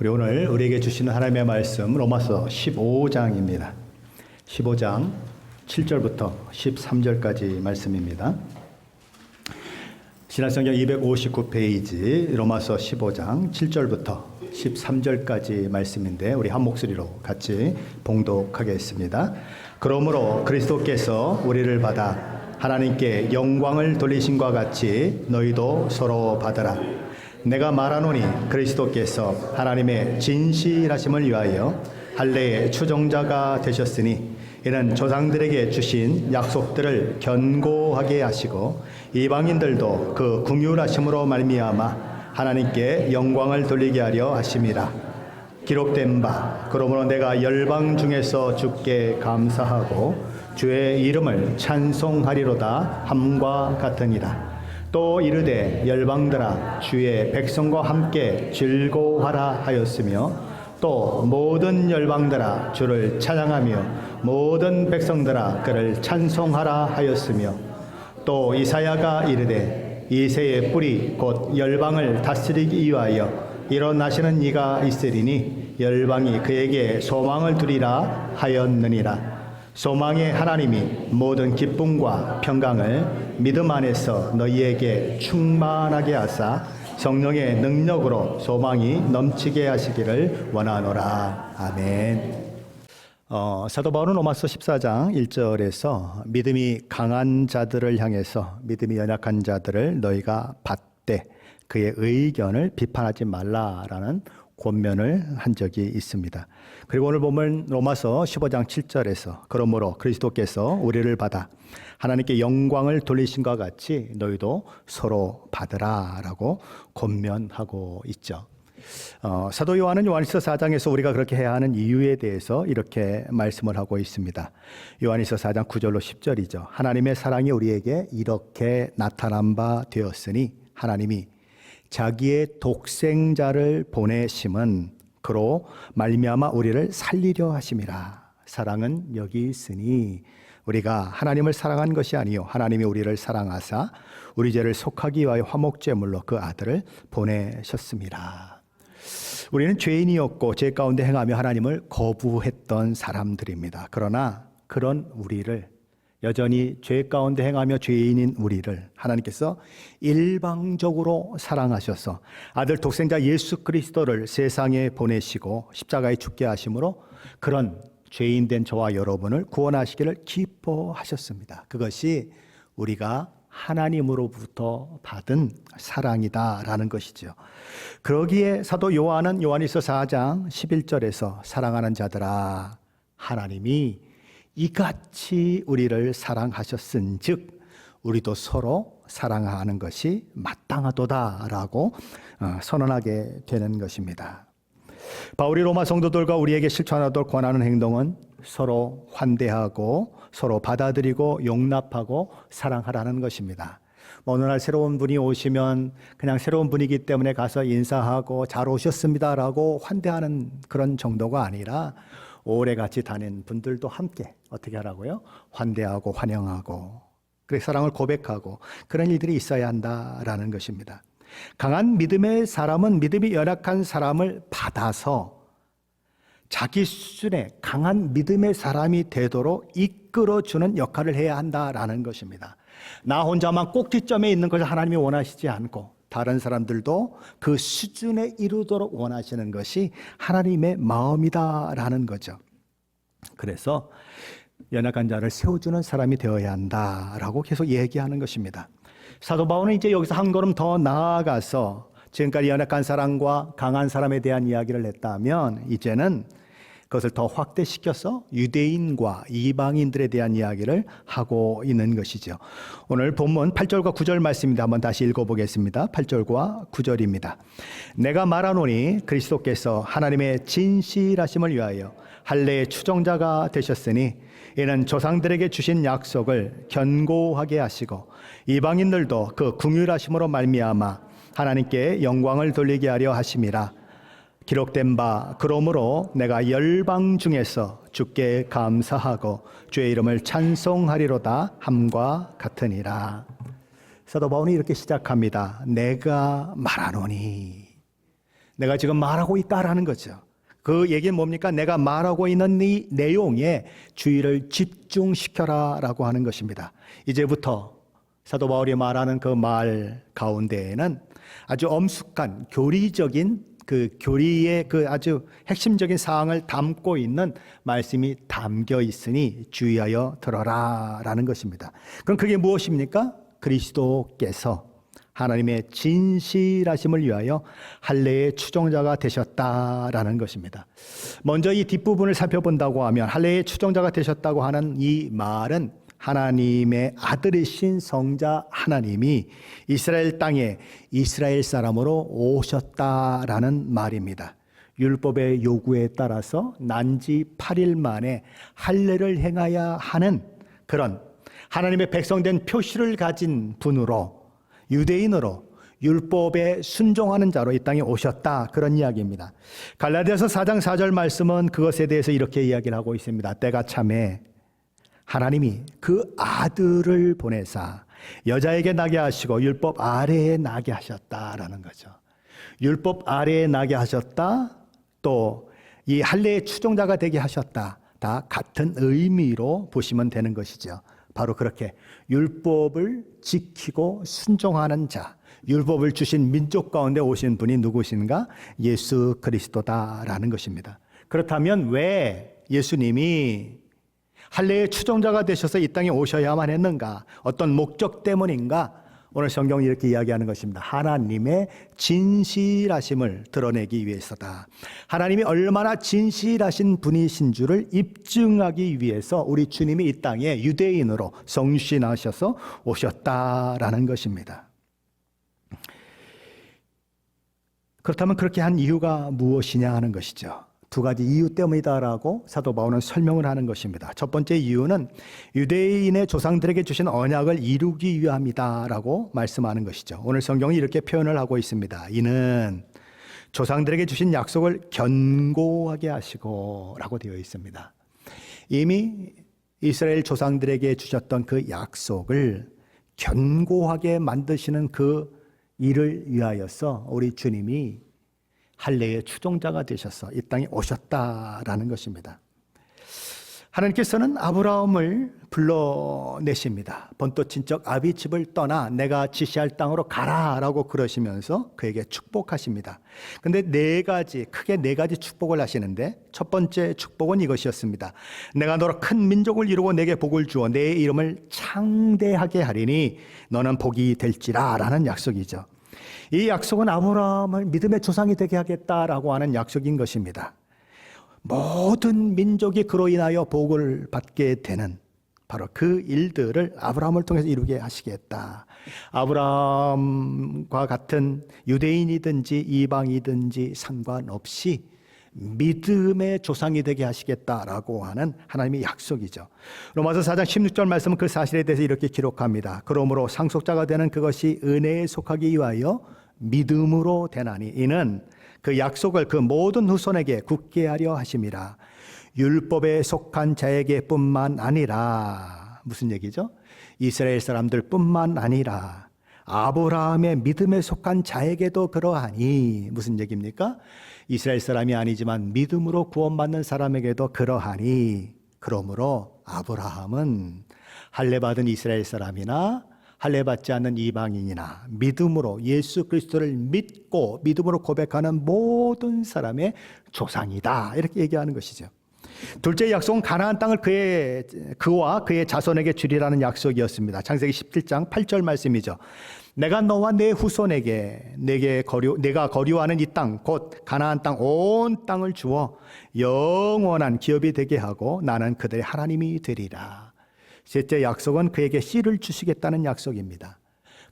우리 오늘 우리에게 주시는 하나님의 말씀 로마서 15장입니다. 15장 7절부터 13절까지 말씀입니다. 신약성경 259페이지 로마서 15장 7절부터 13절까지 말씀인데 우리 한 목소리로 같이 봉독하겠습니다. 그러므로 그리스도께서 우리를 받아 하나님께 영광을 돌리신과 같이 너희도 서로 받으라. 내가 말하노니 그리스도께서 하나님의 진실하심을 위하여 할례의 추종자가 되셨으니 이는 조상들에게 주신 약속들을 견고하게 하시고 이방인들도 그 긍휼하심으로 말미암아 하나님께 영광을 돌리게 하려 하심이라. 기록된 바 그러므로 내가 열방 중에서 주께 감사하고 주의 이름을 찬송하리로다 함과 같으니라. 또 이르되 열방들아 주의 백성과 함께 즐거워하라 하였으며 또 모든 열방들아 주를 찬양하며 모든 백성들아 그를 찬송하라 하였으며 또 이사야가 이르되 이새의 뿌리 곧 열방을 다스리기 위하여 일어나시는 이가 있으리니 열방이 그에게 소망을 두리라 하였느니라. 소망의 하나님이 모든 기쁨과 평강을 믿음 안에서 너희에게 충만하게 하사 성령의 능력으로 소망이 넘치게 하시기를 원하노라. 아멘. 사도 바울은 로마서 14장 1절에서 믿음이 강한 자들을 향해서 믿음이 연약한 자들을 너희가 받되 그의 의견을 비판하지 말라라는 권면을 한 적이 있습니다. 그리고 오늘 보면 로마서 15장 7절에서 그러므로 그리스도께서 우리를 받아 하나님께 영광을 돌리신과 같이 너희도 서로 받으라라고 권면하고 있죠. 사도 요한은 요한일서 4장에서 우리가 그렇게 해야 하는 이유에 대해서 이렇게 말씀을 하고 있습니다. 요한일서 4장 9절로 10절이죠. 하나님의 사랑이 우리에게 이렇게 나타난 바 되었으니 하나님이 자기의 독생자를 보내심은 그로 말미암아 우리를 살리려 하심이라. 사랑은 여기 있으니 우리가 하나님을 사랑한 것이 아니요 하나님이 우리를 사랑하사 우리 죄를 속하기 위하여 화목제물로 그 아들을 보내셨습니다. 우리는 죄인이었고 죄 가운데 행하며 하나님을 거부했던 사람들입니다. 그러나 그런 우리를 여전히 죄 가운데 행하며 죄인인 우리를 하나님께서 일방적으로 사랑하셔서 아들 독생자 예수 그리스도를 세상에 보내시고 십자가에 죽게 하심으로 그런 죄인된 저와 여러분을 구원하시기를 기뻐하셨습니다. 그것이 우리가 하나님으로부터 받은 사랑이다라는 것이죠. 그러기에 사도 요한은 요한일서 4장 11절에서 사랑하는 자들아 하나님이 이같이 우리를 사랑하셨은즉 우리도 서로 사랑하는 것이 마땅하도다라고 선언하게 되는 것입니다. 바울이 로마 성도들과 우리에게 실천하도록 권하는 행동은 서로 환대하고 서로 받아들이고 용납하고 사랑하라는 것입니다. 어느 날 새로운 분이 오시면 그냥 새로운 분이기 때문에 가서 인사하고 잘 오셨습니다라고 환대하는 그런 정도가 아니라 오래 같이 다닌 분들도 함께 어떻게 하라고요? 환대하고 환영하고 그래서 사랑을 고백하고 그런 일들이 있어야 한다라는 것입니다. 강한 믿음의 사람은 믿음이 연약한 사람을 받아서 자기 수준의 강한 믿음의 사람이 되도록 이끌어주는 역할을 해야 한다라는 것입니다. 나 혼자만 꼭지점에 있는 것을 하나님이 원하시지 않고 다른 사람들도 그 수준에 이르도록 원하시는 것이 하나님의 마음이다라는 거죠. 그래서 연약한 자를 세워주는 사람이 되어야 한다라고 계속 얘기하는 것입니다. 사도 바울은 이제 여기서 한 걸음 더 나아가서 지금까지 연약한 사람과 강한 사람에 대한 이야기를 했다면 이제는 그것을 더 확대시켜서 유대인과 이방인들에 대한 이야기를 하고 있는 것이죠. 오늘 본문 8절과 9절 말씀입니다. 한번 다시 읽어보겠습니다. 8절과 9절입니다. 내가 말하노니 그리스도께서 하나님의 진실하심을 위하여 할례의 추종자가 되셨으니 이는 조상들에게 주신 약속을 견고하게 하시고 이방인들도 그 긍휼하심으로 말미암아 하나님께 영광을 돌리게 하려 하심이라. 기록된 바 그러므로 내가 열방 중에서 주께 감사하고 주의 이름을 찬송하리로다 함과 같으니라. 사도 바울이 이렇게 시작합니다. 내가 말하노니 내가 지금 말하고 있다라는 거죠. 그 얘기는 뭡니까? 내가 말하고 있는 이 내용에 주의를 집중시켜라 라고 하는 것입니다. 이제부터 사도 바울이 말하는 그 말 가운데에는 아주 엄숙한 교리적인 그 교리의 그 아주 핵심적인 사항을 담고 있는 말씀이 담겨 있으니 주의하여 들어라 라는 것입니다. 그럼 그게 무엇입니까? 그리스도께서 하나님의 진실하심을 위하여 할례의 추종자가 되셨다라는 것입니다. 먼저 이 뒷부분을 살펴본다고 하면 할례의 추종자가 되셨다고 하는 이 말은 하나님의 아들이신 성자 하나님이 이스라엘 땅에 이스라엘 사람으로 오셨다라는 말입니다. 율법의 요구에 따라서 난지 8일 만에 할례를 행해야 하는 그런 하나님의 백성된 표시를 가진 분으로 유대인으로 율법에 순종하는 자로 이 땅에 오셨다 그런 이야기입니다. 갈라디아서 4장 4절 말씀은 그것에 대해서 이렇게 이야기를 하고 있습니다. 때가 참에 하나님이 그 아들을 보내사 여자에게 나게 하시고 율법 아래에 나게 하셨다라는 거죠. 율법 아래에 나게 하셨다, 또 이 할례의 추종자가 되게 하셨다, 다 같은 의미로 보시면 되는 것이죠. 바로 그렇게 율법을 지키고 순종하는 자, 율법을 주신 민족 가운데 오신 분이 누구신가? 예수 그리스도다라는 것입니다. 그렇다면 왜 예수님이 할례의 추종자가 되셔서 이 땅에 오셔야만 했는가? 어떤 목적 때문인가? 오늘 성경이 이렇게 이야기하는 것입니다. 하나님의 진실하심을 드러내기 위해서다. 하나님이 얼마나 진실하신 분이신 줄을 입증하기 위해서 우리 주님이 이 땅에 유대인으로 성신하셔서 오셨다라는 것입니다. 그렇다면 그렇게 한 이유가 무엇이냐 하는 것이죠. 두 가지 이유 때문이다라고 사도 바울은 설명을 하는 것입니다. 첫 번째 이유는 유대인의 조상들에게 주신 언약을 이루기 위함이다라고 말씀하는 것이죠. 오늘 성경이 이렇게 표현을 하고 있습니다. 이는 조상들에게 주신 약속을 견고하게 하시고 라고 되어 있습니다. 이미 이스라엘 조상들에게 주셨던 그 약속을 견고하게 만드시는 그 일을 위하여서 우리 주님이 할례의 추종자가 되셔서 이 땅에 오셨다라는 것입니다. 하나님께서는 아브라함을 불러내십니다. 본토 친척 아비 집을 떠나 내가 지시할 땅으로 가라라고 그러시면서 그에게 축복하십니다. 근데 크게 네 가지 축복을 하시는데 첫 번째 축복은 이것이었습니다. 내가 너로 큰 민족을 이루고 내게 복을 주어 내 이름을 창대하게 하리니 너는 복이 될지라 라는 약속이죠. 이 약속은 아브라함을 믿음의 조상이 되게 하겠다라고 하는 약속인 것입니다. 모든 민족이 그로 인하여 복을 받게 되는 바로 그 일들을 아브라함을 통해서 이루게 하시겠다. 아브라함과 같은 유대인이든지 이방이든지 상관없이 믿음의 조상이 되게 하시겠다라고 하는 하나님의 약속이죠. 로마서 4장 16절 말씀은 그 사실에 대해서 이렇게 기록합니다. 그러므로 상속자가 되는 그것이 은혜에 속하기 위하여 믿음으로 되나니 이는 그 약속을 그 모든 후손에게 굳게 하려 하심이라. 율법에 속한 자에게 뿐만 아니라, 무슨 얘기죠? 이스라엘 사람들 뿐만 아니라 아브라함의 믿음에 속한 자에게도 그러하니, 무슨 얘기입니까? 이스라엘 사람이 아니지만 믿음으로 구원받는 사람에게도 그러하니, 그러므로 아브라함은 할례받은 이스라엘 사람이나 할례받지 않는 이방인이나 믿음으로 예수 그리스도를 믿고 믿음으로 고백하는 모든 사람의 조상이다, 이렇게 얘기하는 것이죠. 둘째 약속은 가나안 땅을 그와 그의 자손에게 주리라는 약속이었습니다. 창세기 17장 8절 말씀이죠. 내가 너와 내 후손에게 내가 거류하는 이 땅 곧 가나안 땅 온 땅을 주어 영원한 기업이 되게 하고 나는 그들의 하나님이 되리라. 셋째 약속은 그에게 씨를 주시겠다는 약속입니다.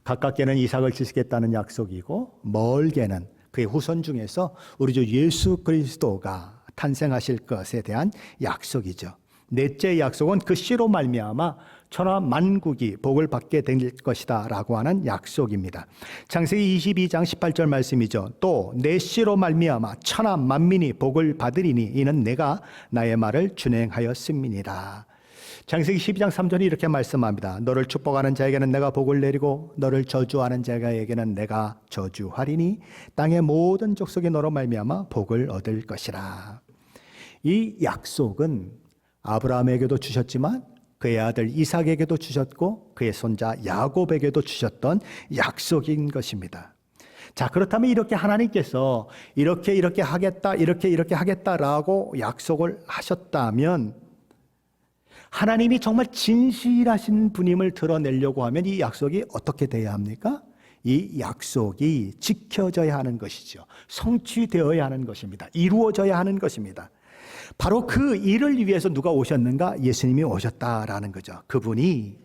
가깝게는 이삭을 주시겠다는 약속이고 멀게는 그의 후손 중에서 우리 주 예수 그리스도가 탄생하실 것에 대한 약속이죠. 넷째 약속은 그 씨로 말미암아 천하 만국이 복을 받게 될 것이다 라고 하는 약속입니다. 창세기 22장 18절 말씀이죠. 또 내 씨로 말미암아 천하 만민이 복을 받으리니 이는 내가 나의 말을 준행하였음이니라. 창세기 12장 3절이 이렇게 말씀합니다. 너를 축복하는 자에게는 내가 복을 내리고 너를 저주하는 자에게는 내가 저주하리니 땅의 모든 족속이 너로 말미암아 복을 얻을 것이라. 이 약속은 아브라함에게도 주셨지만 그의 아들 이삭에게도 주셨고 그의 손자 야곱에게도 주셨던 약속인 것입니다. 자, 그렇다면 이렇게 하나님께서 이렇게 하겠다, 이렇게 하겠다라고 약속을 하셨다면 하나님이 정말 진실하신 분임을 드러내려고 하면 이 약속이 어떻게 돼야 합니까? 이 약속이 지켜져야 하는 것이죠. 성취되어야 하는 것입니다. 이루어져야 하는 것입니다. 바로 그 일을 위해서 누가 오셨는가? 예수님이 오셨다라는 거죠. 그분이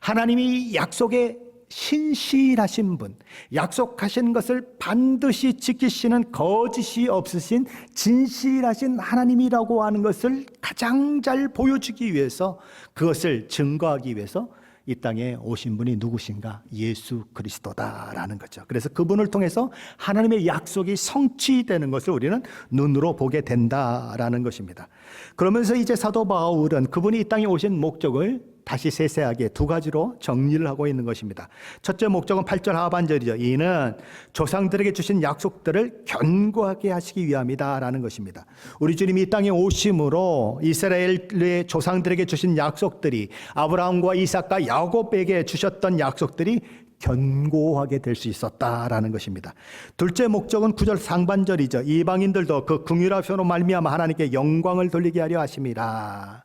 하나님이 약속에 신실하신 분, 약속하신 것을 반드시 지키시는 거짓이 없으신 진실하신 하나님이라고 하는 것을 가장 잘 보여주기 위해서, 그것을 증거하기 위해서 이 땅에 오신 분이 누구신가? 예수 그리스도다라는 거죠. 그래서 그분을 통해서 하나님의 약속이 성취되는 것을 우리는 눈으로 보게 된다라는 것입니다. 그러면서 이제 사도 바울은 그분이 이 땅에 오신 목적을 다시 세세하게 두 가지로 정리를 하고 있는 것입니다. 첫째 목적은 8절 하반절이죠. 이는 조상들에게 주신 약속들을 견고하게 하시기 위함이다라는 것입니다. 우리 주님이 이 땅에 오심으로 이스라엘의 조상들에게 주신 약속들이, 아브라함과 이삭과 야곱에게 주셨던 약속들이 견고하게 될 수 있었다라는 것입니다. 둘째 목적은 9절 상반절이죠. 이방인들도 그 긍휼하심으로 말미암아 하나님께 영광을 돌리게 하려 하심이라.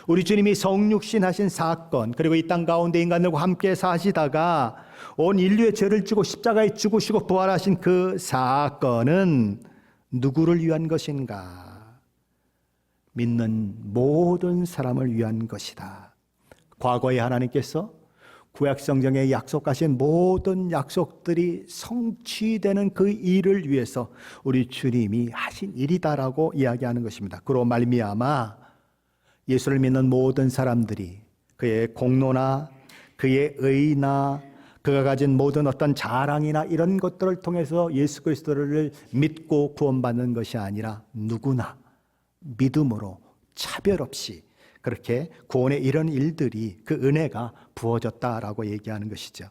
우리 주님이 성육신 하신 사건, 그리고 이 땅 가운데 인간들과 함께 사시다가 온 인류의 죄를 지고 십자가에 죽으시고 부활하신 그 사건은 누구를 위한 것인가? 믿는 모든 사람을 위한 것이다. 과거에 하나님께서 구약성경에 약속하신 모든 약속들이 성취되는 그 일을 위해서 우리 주님이 하신 일이다라고 이야기하는 것입니다. 그로 말미암아 예수를 믿는 모든 사람들이 그의 공로나 그의 의나 그가 가진 모든 어떤 자랑이나 이런 것들을 통해서 예수 그리스도를 믿고 구원받는 것이 아니라 누구나 믿음으로 차별 없이 그렇게 구원의 이런 일들이, 그 은혜가 부어졌다라고 얘기하는 것이죠.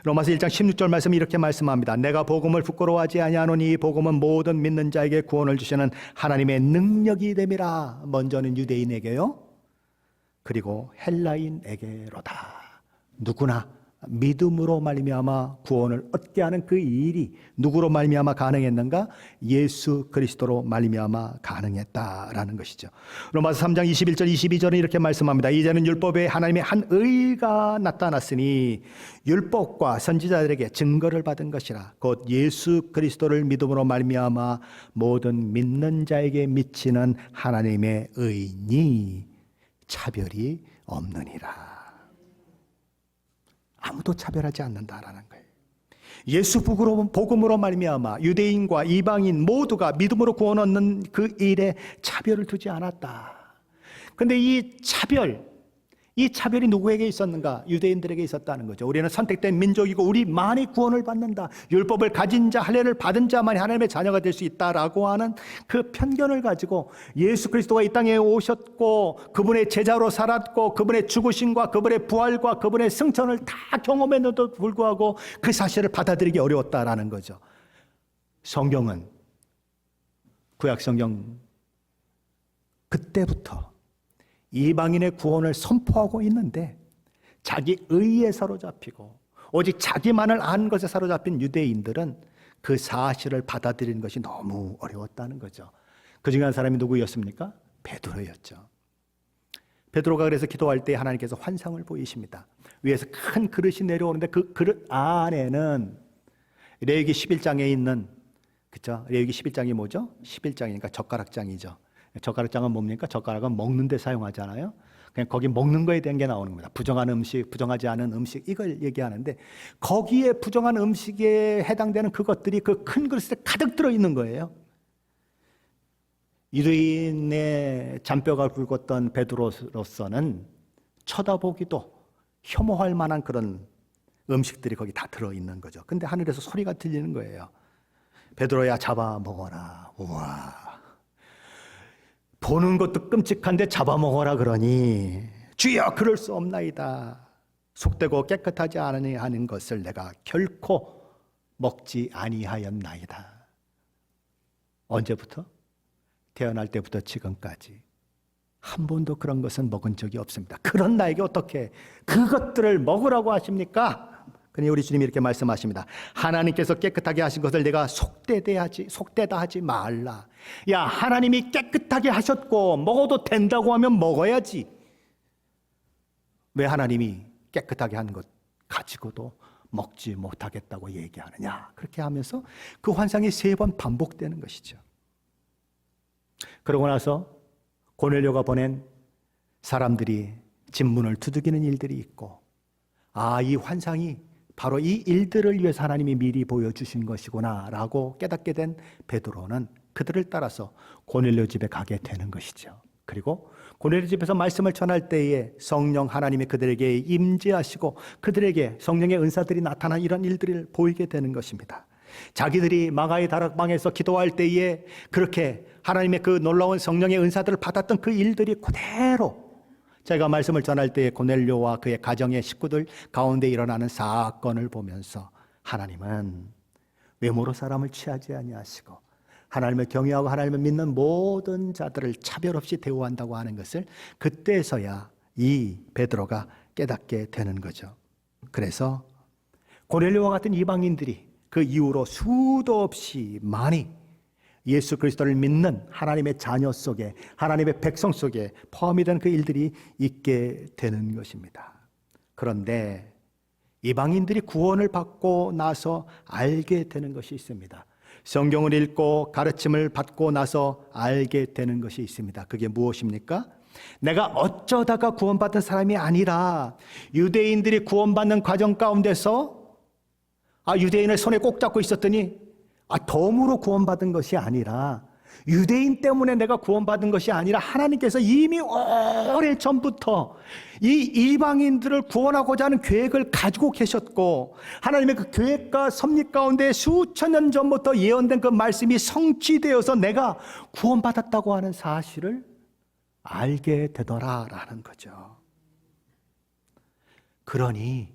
로마서 1장 16절 말씀이 이렇게 말씀합니다. 내가 복음을 부끄러워하지 아니하노니 이 복음은 모든 믿는 자에게 구원을 주시는 하나님의 능력이 됨이라. 먼저는 유대인에게요, 그리고 헬라인에게로다. 누구나 믿음으로 말미암아 구원을 얻게 하는 그 일이 누구로 말미암아 가능했는가? 예수 그리스도로 말미암아 가능했다라는 것이죠. 로마서 3장 21절 22절은 이렇게 말씀합니다. 이제는 율법에 하나님의 한 의가 나타났으니 율법과 선지자들에게 증거를 받은 것이라. 곧 예수 그리스도를 믿음으로 말미암아 모든 믿는 자에게 미치는 하나님의 의니 차별이 없느니라. 아무도 차별하지 않는다라는 거예요. 예수 복음으로 말미암아 유대인과 이방인 모두가 믿음으로 구원 얻는 그 일에 차별을 두지 않았다. 그런데 이 차별이 누구에게 있었는가? 유대인들에게 있었다는 거죠. 우리는 선택된 민족이고 우리만이 구원을 받는다. 율법을 가진 자, 할례를 받은 자만이 하나님의 자녀가 될 수 있다라고 하는 그 편견을 가지고 예수 그리스도가 이 땅에 오셨고 그분의 제자로 살았고 그분의 죽으심과 그분의 부활과 그분의 승천을 다 경험했는데도 불구하고 그 사실을 받아들이기 어려웠다라는 거죠. 성경은, 구약성경 그때부터 이방인의 구원을 선포하고 있는데 자기 의에 사로잡히고 오직 자기만을 아는 것에 사로잡힌 유대인들은 그 사실을 받아들이는 것이 너무 어려웠다는 거죠. 그 중에 한 사람이 누구였습니까? 베드로였죠. 베드로가 그래서 기도할 때 하나님께서 환상을 보이십니다. 위에서 큰 그릇이 내려오는데 그 그릇 안에는 레위기 11장에 있는, 그렇죠? 레위기 11장이 뭐죠? 11장이니까 젓가락장이죠. 젓가락장은 뭡니까? 젓가락은 먹는 데 사용하잖아요. 그냥 거기 먹는 거에 대한 게 나오는 겁니다. 부정한 음식, 부정하지 않은 음식, 이걸 얘기하는데 거기에 부정한 음식에 해당되는 그것들이 그 큰 그릇에 가득 들어있는 거예요. 유대인의 잔뼈가 굵었던 베드로로서는 쳐다보기도 혐오할 만한 그런 음식들이 거기 다 들어있는 거죠. 근데 하늘에서 소리가 들리는 거예요. 베드로야, 잡아 먹어라. 우와, 보는 것도 끔찍한데 잡아먹어라 그러니 주여 그럴 수 없나이다. 속되고 깨끗하지 아니하는 것을 내가 결코 먹지 아니하였나이다. 언제부터? 태어날 때부터 지금까지 한 번도 그런 것은 먹은 적이 없습니다. 그런 나에게 어떻게 그것들을 먹으라고 하십니까? 그러니 우리 주님이 이렇게 말씀하십니다. 하나님께서 깨끗하게 하신 것을 내가 속되다 하지 말라. 야, 하나님이 깨끗하게 하셨고 먹어도 된다고 하면 먹어야지. 왜 하나님이 깨끗하게 한 것 가지고도 먹지 못하겠다고 얘기하느냐? 그렇게 하면서 그 환상이 3번 반복되는 것이죠. 그러고 나서 고넬료가 보낸 사람들이 집문을 두들기는 일들이 있고, 이 환상이 바로 이 일들을 위해서 하나님이 미리 보여주신 것이구나 라고 깨닫게 된 베드로는 그들을 따라서 고넬료 집에 가게 되는 것이죠. 그리고 고넬료 집에서 말씀을 전할 때에 성령 하나님이 그들에게 임재하시고 그들에게 성령의 은사들이 나타난 이런 일들을 보이게 되는 것입니다. 자기들이 마가의 다락방에서 기도할 때에 그렇게 하나님의 그 놀라운 성령의 은사들을 받았던 그 일들이 그대로 제가 말씀을 전할 때에 고넬료와 그의 가정의 식구들 가운데 일어나는 사건을 보면서 하나님은 외모로 사람을 취하지 아니하시고 하나님을 경외하고 하나님을 믿는 모든 자들을 차별 없이 대우한다고 하는 것을 그때서야 이 베드로가 깨닫게 되는 거죠. 그래서 고넬료와 같은 이방인들이 그 이후로 수도 없이 많이 예수 그리스도를 믿는 하나님의 자녀 속에, 하나님의 백성 속에 포함이 된 그 일들이 있게 되는 것입니다. 그런데 이방인들이 구원을 받고 나서 알게 되는 것이 있습니다. 성경을 읽고 가르침을 받고 나서 알게 되는 것이 있습니다. 그게 무엇입니까? 내가 어쩌다가 구원받은 사람이 아니라 유대인들이 구원받는 과정 가운데서 유대인을 손에 꼭 잡고 있었더니 덤으로 구원받은 것이 아니라 유대인 때문에 내가 구원받은 것이 아니라 하나님께서 이미 오래전부터 이 이방인들을 구원하고자 하는 계획을 가지고 계셨고 하나님의 그 계획과 섭리 가운데 수천 년 전부터 예언된 그 말씀이 성취되어서 내가 구원받았다고 하는 사실을 알게 되더라라는 거죠. 그러니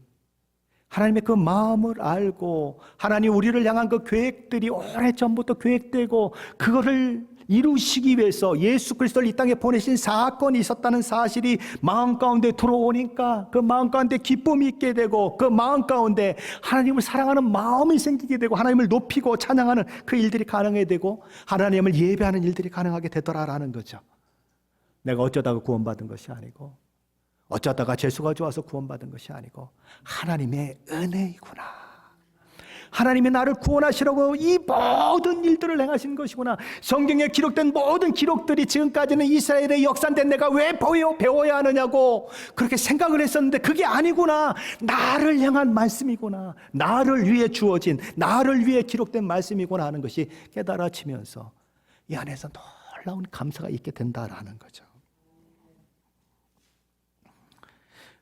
하나님의 그 마음을 알고 하나님 우리를 향한 그 계획들이 오래전부터 계획되고 그거를 이루시기 위해서 예수 그리스도를 이 땅에 보내신 사건이 있었다는 사실이 마음 가운데 들어오니까 그 마음 가운데 기쁨이 있게 되고 그 마음 가운데 하나님을 사랑하는 마음이 생기게 되고 하나님을 높이고 찬양하는 그 일들이 가능하게 되고 하나님을 예배하는 일들이 가능하게 되더라라는 거죠. 내가 어쩌다가 구원받은 것이 아니고 어쩌다가 재수가 좋아서 구원받은 것이 아니고 하나님의 은혜이구나. 하나님이 나를 구원하시려고 이 모든 일들을 행하신 것이구나. 성경에 기록된 모든 기록들이 지금까지는 이스라엘의 역사인데 내가 왜 배워야 하느냐고 그렇게 생각을 했었는데 그게 아니구나. 나를 향한 말씀이구나. 나를 위해 주어진, 나를 위해 기록된 말씀이구나 하는 것이 깨달아지면서 이 안에서 놀라운 감사가 있게 된다라는 거죠.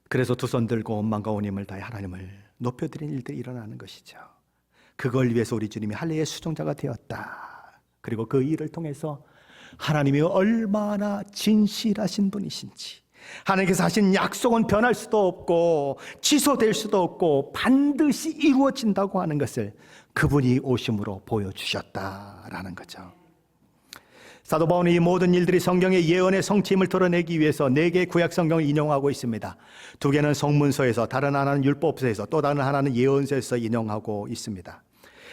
그래서 두 손 들고 온 마음과 온 힘을 다해 하나님을 높여드리는 일들이 일어나는 것이죠. 그걸 위해서 우리 주님이 할례의 수종자가 되었다. 그리고 그 일을 통해서 하나님이 얼마나 진실하신 분이신지, 하나님께서 하신 약속은 변할 수도 없고 취소될 수도 없고 반드시 이루어진다고 하는 것을 그분이 오심으로 보여주셨다라는 거죠. 사도 바울은 이 모든 일들이 성경의 예언의 성취임을 드러내기 위해서 4개의 구약 성경을 인용하고 있습니다. 2개는 성문서에서, 다른 하나는 율법서에서, 또 다른 하나는 예언서에서 인용하고 있습니다.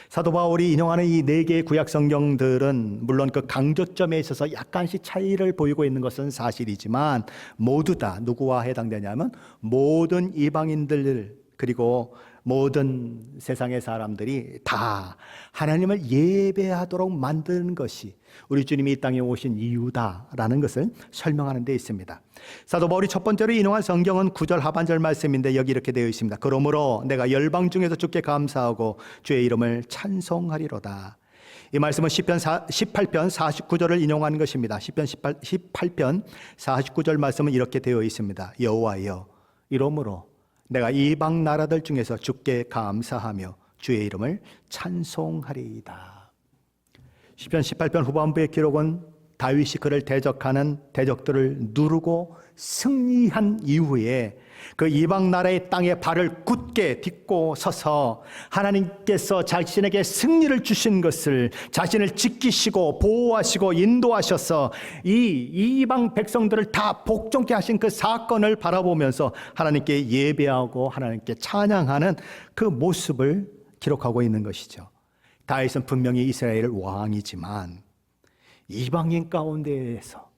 사도 바울이 인용하는 이 4개의 구약 성경들은 물론 그 강조점에 있어서 약간씩 차이를 보이고 있는 것은 사실이지만 모두 다 누구와 해당되냐면 모든 이방인들 그리고 모든 세상의 사람들이 다 하나님을 예배하도록 만드는 것이 우리 주님이 이 땅에 오신 이유다라는 것을 설명하는 데 있습니다. 사도 바울이 첫 번째로 인용한 성경은 9절 하반절 말씀인데 여기 이렇게 되어 있습니다. 그러므로 내가 열방 중에서 주께 감사하고 주의 이름을 찬송하리로다. 이 말씀은 시편 18편 49절을 인용하는 것입니다. 시편 18편 49절 말씀은 이렇게 되어 있습니다. 여호와여, 이러므로 내가 이방 나라들 중에서 주께 감사하며 주의 이름을 찬송하리이다. 시편 18편 후반부의 기록은 다윗이 그를 대적하는 대적들을 누르고 승리한 이후에 그 이방 나라의 땅에 발을 굳게 딛고 서서 하나님께서 자신에게 승리를 주신 것을 자신을 지키시고 보호하시고 인도하셔서 이 이방 백성들을 다 복종케 하신 그 사건을 바라보면서 하나님께 예배하고 하나님께 찬양하는 그 모습을 기록하고 있는 것이죠. 다윗은 분명히 이스라엘 왕이지만 이방인 가운데에서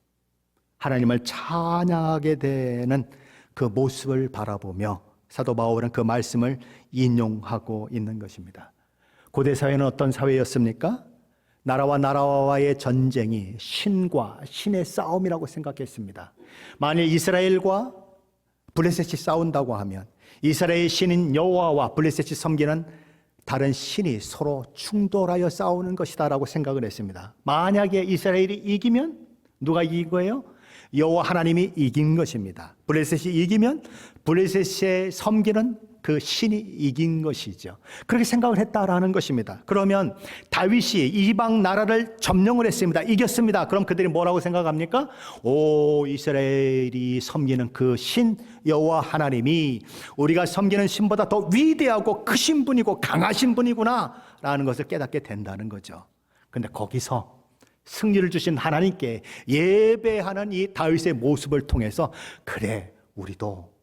하나님을 찬양하게 되는 그 모습을 바라보며 사도 바울은 그 말씀을 인용하고 있는 것입니다. 고대 사회는 어떤 사회였습니까? 나라와 나라와의 전쟁이 신과 신의 싸움이라고 생각했습니다. 만일 이스라엘과 블레셋이 싸운다고 하면 이스라엘 신인 여호와와 블레셋이 섬기는 다른 신이 서로 충돌하여 싸우는 것이다라고 생각을 했습니다. 만약에 이스라엘이 이기면 누가 이긴 거예요? 여호와 하나님이 이긴 것입니다. 블레셋이 이기면 블레셋에 섬기는 그 신이 이긴 것이죠. 그렇게 생각을 했다라는 것입니다. 그러면 다윗이 이방 나라를 점령을 했습니다. 이겼습니다. 그럼 그들이 뭐라고 생각합니까? 오, 이스라엘이 섬기는 그 신 여호와 하나님이 우리가 섬기는 신보다 더 위대하고 크신 분이고 강하신 분이구나 라는 것을 깨닫게 된다는 거죠. 그런데 거기서 승리를 주신 하나님께 예배하는 이 다윗의 모습을 통해서 그래, 우리도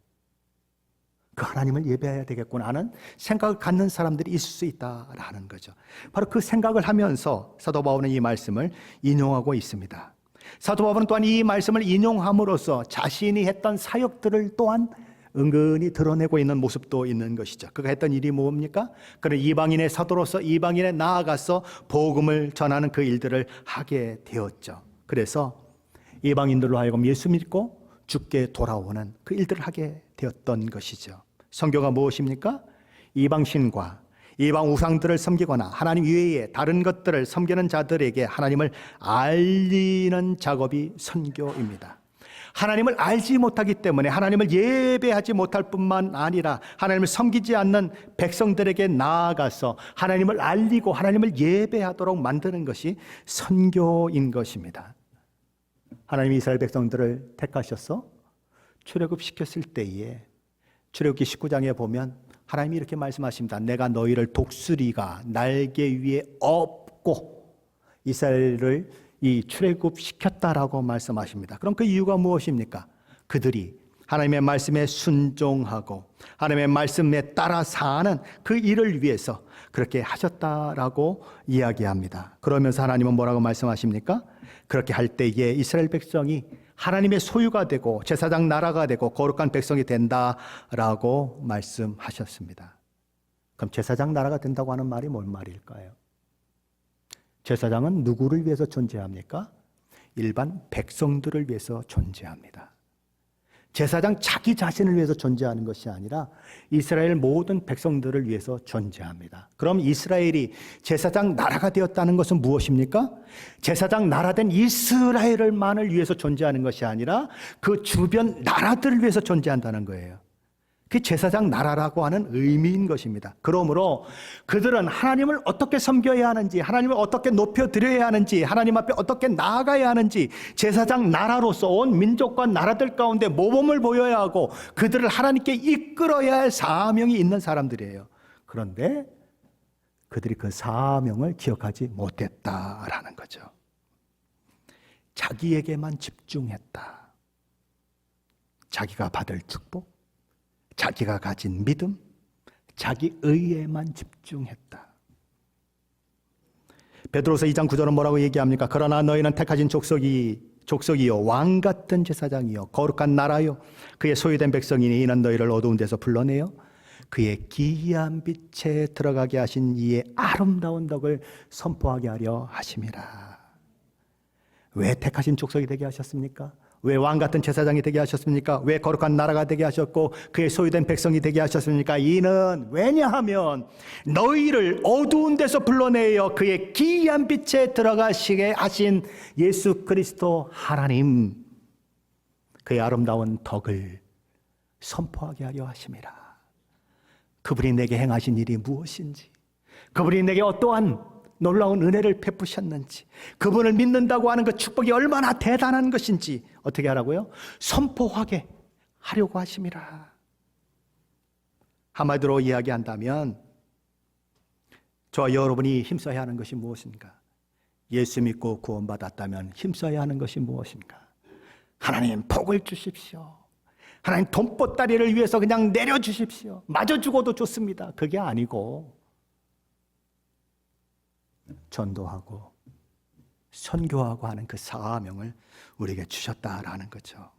그 하나님을 예배해야 되겠구나 하는 생각을 갖는 사람들이 있을 수 있다라는 거죠. 바로 그 생각을 하면서 사도 바울은 이 말씀을 인용하고 있습니다. 사도 바울은 또한 이 말씀을 인용함으로써 자신이 했던 사역들을 또한 은근히 드러내고 있는 모습도 있는 것이죠. 그가 했던 일이 뭡니까? 그는 이방인의 사도로서 이방인에 나아가서 복음을 전하는 그 일들을 하게 되었죠. 그래서 이방인들로 하여금 예수 믿고 죽게 돌아오는 그 일들을 하게 되었던 것이죠. 선교가 무엇입니까? 이방신과 이방 우상들을 섬기거나 하나님 외에 다른 것들을 섬기는 자들에게 하나님을 알리는 작업이 선교입니다. 하나님을 알지 못하기 때문에 하나님을 예배하지 못할 뿐만 아니라 하나님을 섬기지 않는 백성들에게 나아가서 하나님을 알리고 하나님을 예배하도록 만드는 것이 선교인 것입니다. 하나님이 이스라엘 백성들을 택하셔서 출애굽시켰을 때에 출애굽기 19장에 보면 하나님이 이렇게 말씀하십니다. 내가 너희를 독수리가 날개 위에 업고 이스라엘을 이 출애굽시켰다라고 말씀하십니다. 그럼 그 이유가 무엇입니까? 그들이 하나님의 말씀에 순종하고 하나님의 말씀에 따라 사는 그 일을 위해서 그렇게 하셨다라고 이야기합니다. 그러면서 하나님은 뭐라고 말씀하십니까? 그렇게 할 때에 이스라엘 백성이 하나님의 소유가 되고 제사장 나라가 되고 거룩한 백성이 된다라고 말씀하셨습니다. 그럼 제사장 나라가 된다고 하는 말이 뭔 말일까요? 제사장은 누구를 위해서 존재합니까? 일반 백성들을 위해서 존재합니다. 제사장 자기 자신을 위해서 존재하는 것이 아니라 이스라엘 모든 백성들을 위해서 존재합니다. 그럼 이스라엘이 제사장 나라가 되었다는 것은 무엇입니까? 제사장 나라된 이스라엘만을 위해서 존재하는 것이 아니라 그 주변 나라들을 위해서 존재한다는 거예요. 그게 제사장 나라라고 하는 의미인 것입니다. 그러므로 그들은 하나님을 어떻게 섬겨야 하는지, 하나님을 어떻게 높여드려야 하는지, 하나님 앞에 어떻게 나아가야 하는지 제사장 나라로서 온 민족과 나라들 가운데 모범을 보여야 하고 그들을 하나님께 이끌어야 할 사명이 있는 사람들이에요. 그런데 그들이 그 사명을 기억하지 못했다라는 거죠. 자기에게만 집중했다. 자기가 받을 축복, 자기가 가진 믿음, 자기 의에만 집중했다. 베드로서 2장 9절은 뭐라고 얘기합니까? 그러나 너희는 택하신 족속이요 왕 같은 제사장이요 거룩한 나라요 그의 소유된 백성이니 이는 너희를 어두운 데서 불러내어 그의 기이한 빛에 들어가게 하신 이의 아름다운 덕을 선포하게 하려 하심이라. 왜 택하신 족속이 되게 하셨습니까? 왜 왕 같은 제사장이 되게 하셨습니까? 왜 거룩한 나라가 되게 하셨고 그의 소유된 백성이 되게 하셨습니까? 이는 왜냐하면 너희를 어두운 데서 불러내어 그의 기이한 빛에 들어가시게 하신 예수 그리스도 하나님, 그의 아름다운 덕을 선포하게 하려 하심이라. 그분이 내게 행하신 일이 무엇인지, 그분이 내게 어떠한 놀라운 은혜를 베푸셨는지, 그분을 믿는다고 하는 그 축복이 얼마나 대단한 것인지 어떻게 하라고요? 선포하게 하려고 하심이라. 한마디로 이야기한다면 저와 여러분이 힘써야 하는 것이 무엇인가? 예수 믿고 구원받았다면 힘써야 하는 것이 무엇인가? 하나님 복을 주십시오. 하나님 돈보따리를 위해서 그냥 내려주십시오. 마저 죽어도 좋습니다. 그게 아니고 전도하고 선교하고 하는 그 사명을 우리에게 주셨다라는 거죠.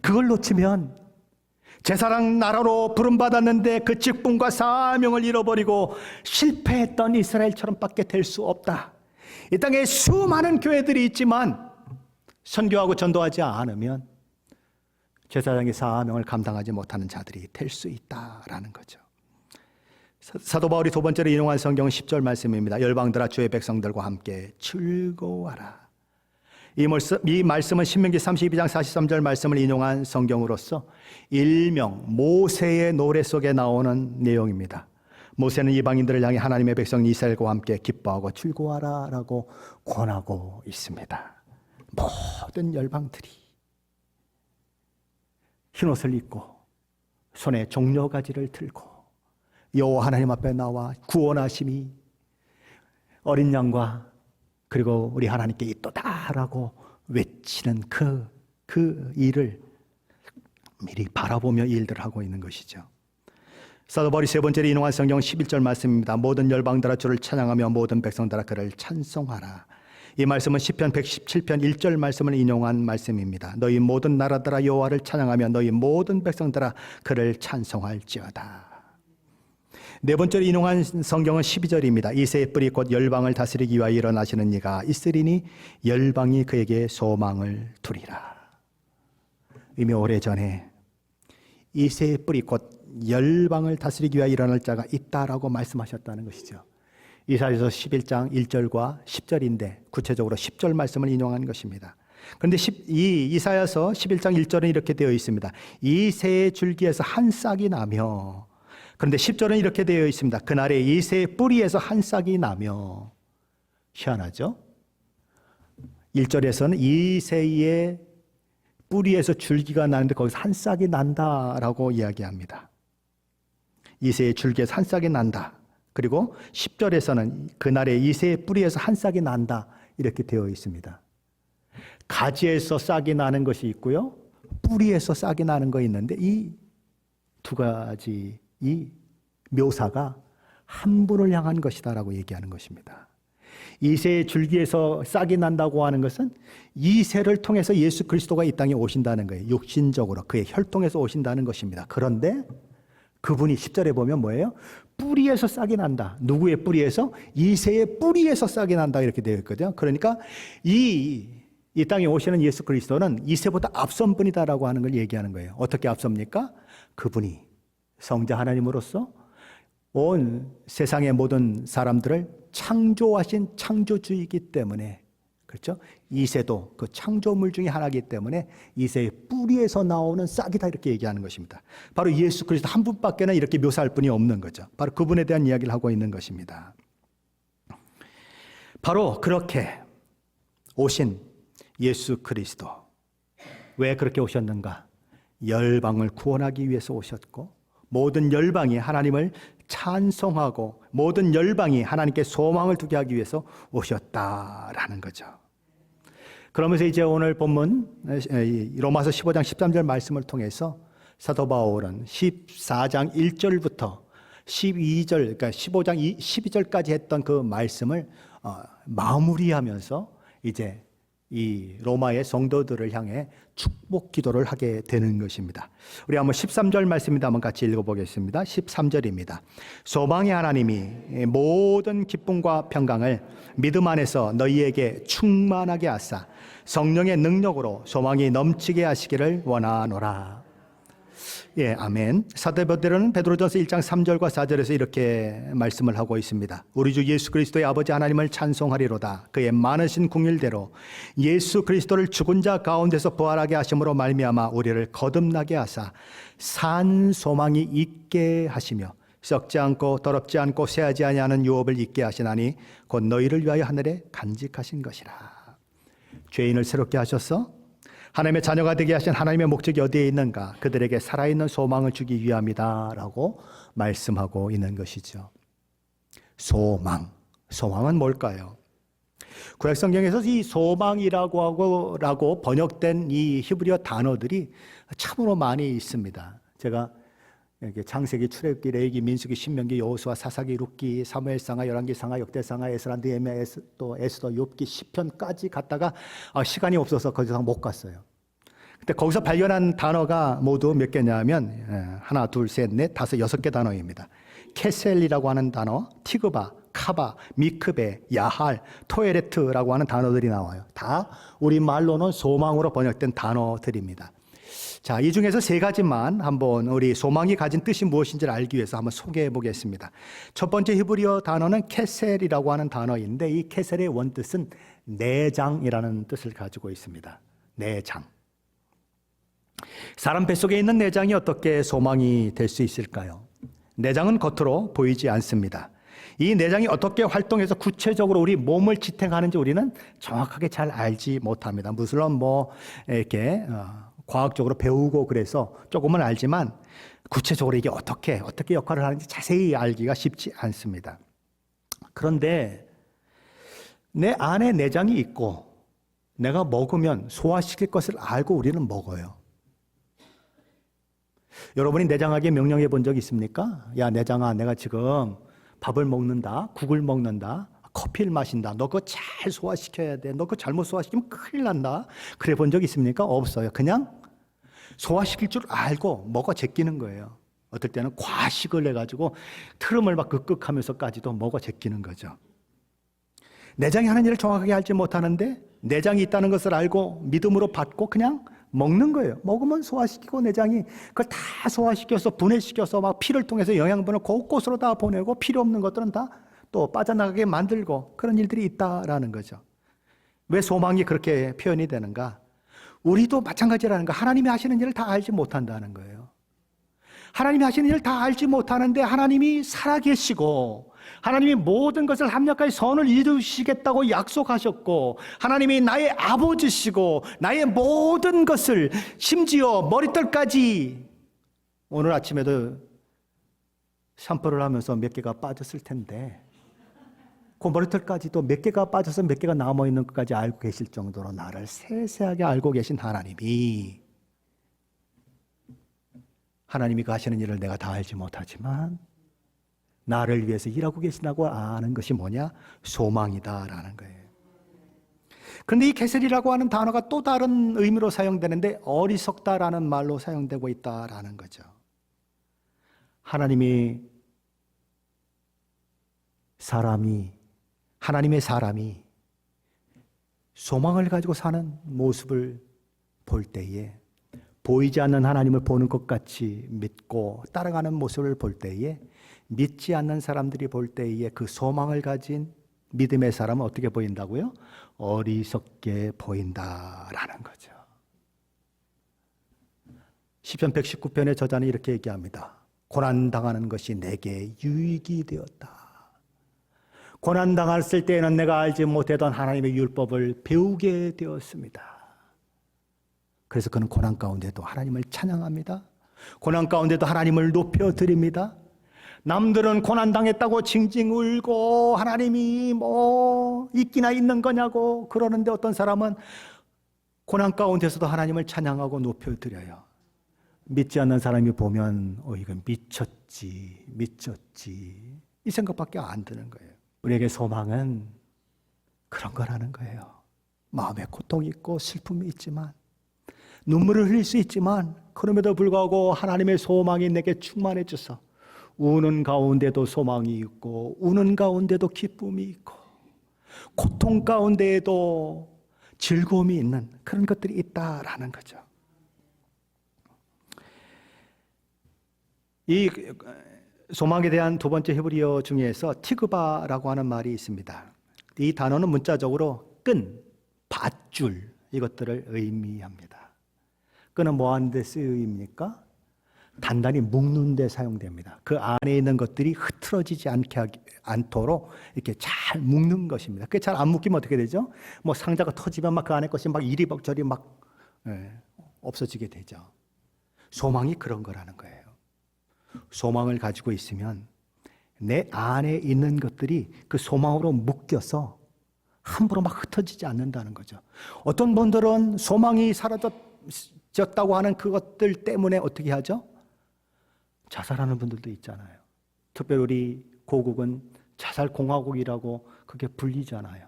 그걸 놓치면 제사장 나라로 부름받았는데 그 직분과 사명을 잃어버리고 실패했던 이스라엘처럼 밖에 될 수 없다. 이 땅에 수많은 교회들이 있지만 선교하고 전도하지 않으면 제사장의 사명을 감당하지 못하는 자들이 될 수 있다라는 거죠. 사도 바울이 두 번째로 인용한 성경은 10절 말씀입니다. 열방들아 주의 백성들과 함께 즐거워하라. 이 말씀은 신명기 32장 43절 말씀을 인용한 성경으로서 일명 모세의 노래 속에 나오는 내용입니다. 모세는 이방인들을 향해 하나님의 백성 이스라엘과 함께 기뻐하고 즐거워하라 라고 권하고 있습니다. 모든 열방들이 흰옷을 입고 손에 종려가지를 들고 여호와 하나님 앞에 나와 구원하심이 어린 양과 그리고 우리 하나님께 있도다라고 외치는 그 일을 미리 바라보며 일들을 하고 있는 것이죠. 사도 바울이 세 번째로 인용한 성경은 11절 말씀입니다. 모든 열방들아 주를 찬양하며 모든 백성들아 그를 찬송하라. 이 말씀은 시편 117편 1절 말씀을 인용한 말씀입니다. 너희 모든 나라들아 여호와를 찬양하며 너희 모든 백성들아 그를 찬송할지어다. 네 번째로 인용한 성경은 12절입니다. 이새의 뿌리 곧 열방을 다스리기 위하여 일어나시는 이가 있으리니 열방이 그에게 소망을 두리라. 이미 오래전에 이새의 뿌리 곧 열방을 다스리기 위하여 일어날 자가 있다라고 말씀하셨다는 것이죠. 이사야서 11장 1절과 10절인데 구체적으로 10절 말씀을 인용한 것입니다. 그런데 이 이사야서 11장 1절은 이렇게 되어 있습니다. 이 새의 줄기에서 한 싹이 나며, 그런데 10절은 이렇게 되어 있습니다. 그날에 이 새의 뿌리에서 한 싹이 나며. 희한하죠? 1절에서는 이 새의 뿌리에서 줄기가 나는데 거기서 한 싹이 난다라고 이야기합니다. 이 새의 줄기에서 한 싹이 난다. 그리고 10절에서는 그날에 이 새의 뿌리에서 한 싹이 난다 이렇게 되어 있습니다. 가지에서 싹이 나는 것이 있고요, 뿌리에서 싹이 나는 거 있는데 이 두 가지 이 묘사가 한 분을 향한 것이다라고 얘기하는 것입니다. 이 새의 줄기에서 싹이 난다고 하는 것은 이 새를 통해서 예수 그리스도가 이 땅에 오신다는 거예요. 육신적으로 그의 혈통에서 오신다는 것입니다. 그런데 그분이 10절에 보면 뭐예요? 뿌리에서 싹이 난다. 누구의 뿌리에서? 이 새의 뿌리에서 싹이 난다 이렇게 되어 있거든요. 그러니까 이 땅에 오시는 예수 그리스도는 이 새보다 앞선 분이다라고 하는 걸 얘기하는 거예요. 어떻게 앞섭니까? 그분이 성자 하나님으로서 온 세상의 모든 사람들을 창조하신 창조주이기 때문에, 그렇죠? 이 새도 그 창조물 중에 하나이기 때문에 이 새의 뿌리에서 나오는 싹이다 이렇게 얘기하는 것입니다. 바로 예수 그리스도 한 분밖에는 이렇게 묘사할 분이 없는 거죠. 바로 그분에 대한 이야기를 하고 있는 것입니다. 바로 그렇게 오신 예수 그리스도, 왜 그렇게 오셨는가? 열방을 구원하기 위해서 오셨고, 모든 열방이 하나님을 찬송하고 모든 열방이 하나님께 소망을 두게 하기 위해서 오셨다라는 거죠. 그러면서 이제 오늘 본문 로마서 15장 13절 말씀을 통해서 사도 바울은 14장 1절부터 12절, 그러니까 15장 12절까지 했던 그 말씀을 마무리하면서 이제 이 로마의 성도들을 향해 축복 기도를 하게 되는 것입니다. 우리 한번 13절 말씀입니다. 한번 같이 읽어보겠습니다. 13절입니다. 소망의 하나님이 모든 기쁨과 평강을 믿음 안에서 너희에게 충만하게 하사 성령의 능력으로 소망이 넘치게 하시기를 원하노라. 예, 아멘. 사도 베드로전서 1장 3절과 4절에서 이렇게 말씀을 하고 있습니다. 우리 주 예수 그리스도의 아버지 하나님을 찬송하리로다. 그의 많으신 긍휼대로 예수 그리스도를 죽은 자 가운데서 부활하게 하심으로 말미암아 우리를 거듭나게 하사 산 소망이 있게 하시며 썩지 않고 더럽지 않고 쇠하지 아니하는 유업을 잊게 하시나니 곧 너희를 위하여 하늘에 간직하신 것이라. 죄인을 새롭게 하셔서 하나님의 자녀가 되게 하신 하나님의 목적이 어디에 있는가? 그들에게 살아있는 소망을 주기 위함이다 라고 말씀하고 있는 것이죠. 소망은 뭘까요? 구약성경에서 이 소망이라고 번역된 이 히브리어 단어들이 참으로 많이 있습니다. 제가 창세기, 출애굽기, 레위기, 민수기, 신명기, 여호수아, 사사기, 룻기, 사무엘상하, 열왕기상하, 역대상하, 에스라, 느헤미야, 또 에스더, 욥기, 시편까지 갔다가 시간이 없어서 거기서 못 갔어요. 근데 거기서 발견한 단어가 모두 몇 개냐면 하나, 둘, 셋, 넷, 다섯, 6개 단어입니다. 케셀이라고 하는 단어, 티그바, 카바, 미크베, 야할, 토에레트라고 하는 단어들이 나와요. 다 우리말로는 소망으로 번역된 단어들입니다. 자, 이 중에서 3가지만 한번 우리 소망이 가진 뜻이 무엇인지를 알기 위해서 한번 소개해 보겠습니다. 첫 번째 히브리어 단어는 케셀이라고 하는 단어인데 이 케셀의 원뜻은 내장이라는 뜻을 가지고 있습니다. 내장. 사람 뱃속에 있는 내장이 어떻게 소망이 될 수 있을까요? 내장은 겉으로 보이지 않습니다. 이 내장이 어떻게 활동해서 구체적으로 우리 몸을 지탱하는지 우리는 정확하게 잘 알지 못합니다. 물론 이렇게 과학적으로 배우고 그래서 조금은 알지만 구체적으로 이게 어떻게 역할을 하는지 자세히 알기가 쉽지 않습니다. 그런데 내 안에 내장이 있고 내가 먹으면 소화시킬 것을 알고 우리는 먹어요. 여러분이 내장에게 명령해 본 적 있습니까? 야, 내장아, 내가 지금 밥을 먹는다, 국을 먹는다, 커피를 마신다. 너 그거 잘 소화시켜야 돼. 너 그거 잘못 소화시키면 큰일 난다. 그래 본 적 있습니까? 없어요. 그냥 소화시킬 줄 알고 먹어 제끼는 거예요. 어떨 때는 과식을 해가지고 트름을 막 극극하면서까지도 먹어 제끼는 거죠. 내장이 하는 일을 정확하게 알지 못하는데 내장이 있다는 것을 알고 믿음으로 받고 그냥 먹는 거예요. 먹으면 소화시키고 내장이 그걸 다 소화시켜서 분해시켜서 막 피를 통해서 영양분을 곳곳으로 다 보내고 필요 없는 것들은 다 또 빠져나가게 만들고 그런 일들이 있다라는 거죠. 왜 소망이 그렇게 표현이 되는가? 우리도 마찬가지라는 거. 하나님이 하시는 일을 다 알지 못한다는 거예요. 하나님이 하시는 일을 다 알지 못하는데 하나님이 살아계시고 하나님이 모든 것을 합력하여 선을 이루시겠다고 약속하셨고 하나님이 나의 아버지시고 나의 모든 것을 심지어 머리털까지 오늘 아침에도 샴푸를 하면서 몇 개가 빠졌을 텐데 그 머리털까지도 몇 개가 빠져서 몇 개가 남아있는 것까지 알고 계실 정도로 나를 세세하게 알고 계신 하나님이 그 하시는 일을 내가 다 알지 못하지만 나를 위해서 일하고 계신다고 아는 것이 뭐냐? 소망이다라는 거예요. 그런데 이 게셀이라고 하는 단어가 또 다른 의미로 사용되는데 어리석다라는 말로 사용되고 있다라는 거죠. 하나님의 사람이 소망을 가지고 사는 모습을 볼 때에 보이지 않는 하나님을 보는 것 같이 믿고 따라가는 모습을 볼 때에 믿지 않는 사람들이 볼 때에 그 소망을 가진 믿음의 사람은 어떻게 보인다고요? 어리석게 보인다라는 거죠. 시편 119편의 저자는 이렇게 얘기합니다. 고난당하는 것이 내게 유익이 되었다. 고난당했을 때에는 내가 알지 못했던 하나님의 율법을 배우게 되었습니다. 그래서 그는 고난 가운데도 하나님을 찬양합니다. 고난 가운데도 하나님을 높여드립니다. 남들은 고난당했다고 징징 울고 하나님이 있기나 있는 거냐고 그러는데 어떤 사람은 고난 가운데서도 하나님을 찬양하고 높여드려요. 믿지 않는 사람이 보면 이건 미쳤지 이 생각밖에 안 드는 거예요. 우리에게 소망은 그런 거라는 거예요. 마음에 고통이 있고 슬픔이 있지만 눈물을 흘릴 수 있지만 그럼에도 불구하고 하나님의 소망이 내게 충만해 줘서 우는 가운데도 소망이 있고 우는 가운데도 기쁨이 있고 고통 가운데에도 즐거움이 있는 그런 것들이 있다라는 거죠. 이 소망에 대한 두 번째 히브리어 중에서 티그바라고 하는 말이 있습니다. 이 단어는 문자적으로 끈, 밧줄 이것들을 의미합니다. 끈은 뭐 하는 데 쓰입니까? 단단히 묶는 데 사용됩니다. 그 안에 있는 것들이 흐트러지지 않도록 이렇게 잘 묶는 것입니다. 그게 잘 안 묶이면 어떻게 되죠? 뭐 상자가 터지면 막 그 안에 것이 막 이리저리 막 없어지게 되죠. 소망이 그런 거라는 거예요. 소망을 가지고 있으면 내 안에 있는 것들이 그 소망으로 묶여서 함부로 막 흩어지지 않는다는 거죠. 어떤 분들은 소망이 사라졌다고 하는 그것들 때문에 어떻게 하죠? 자살하는 분들도 있잖아요. 특별히 우리 고국은 자살공화국이라고 그게 불리잖아요.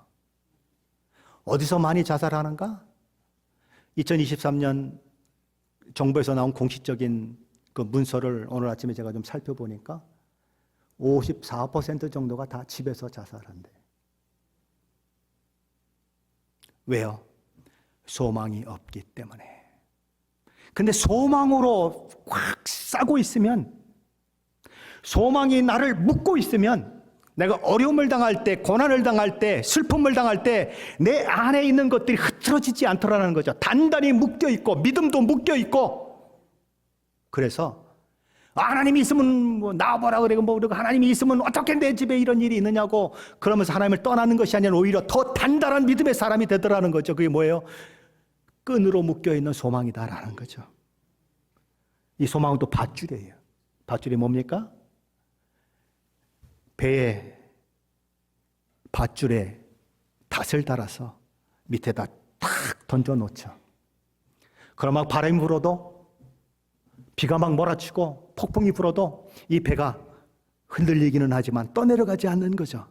어디서 많이 자살하는가? 2023년 정부에서 나온 공식적인 그 문서를 오늘 아침에 제가 좀 살펴보니까 54% 정도가 다 집에서 자살한대. 왜요? 소망이 없기 때문에. 근데 소망으로 꽉 싸고 있으면, 소망이 나를 묶고 있으면, 내가 어려움을 당할 때, 고난을 당할 때, 슬픔을 당할 때 내 안에 있는 것들이 흐트러지지 않더라는 거죠. 단단히 묶여 있고 믿음도 묶여 있고. 그래서 하나님이 있으면 뭐 나와보라 그러고 뭐 그러고 하나님이 있으면 어떻게 내 집에 이런 일이 있느냐고 그러면서 하나님을 떠나는 것이 아니라 오히려 더 단단한 믿음의 사람이 되더라는 거죠. 그게 뭐예요? 끈으로 묶여 있는 소망이다라는 거죠. 이 소망은 또 밧줄이에요. 밧줄이 뭡니까? 배에 밧줄에 닷을 달아서 밑에다 탁 던져 놓죠. 그러면 바람이 불어도, 비가 막 몰아치고 폭풍이 불어도 이 배가 흔들리기는 하지만 떠내려가지 않는 거죠.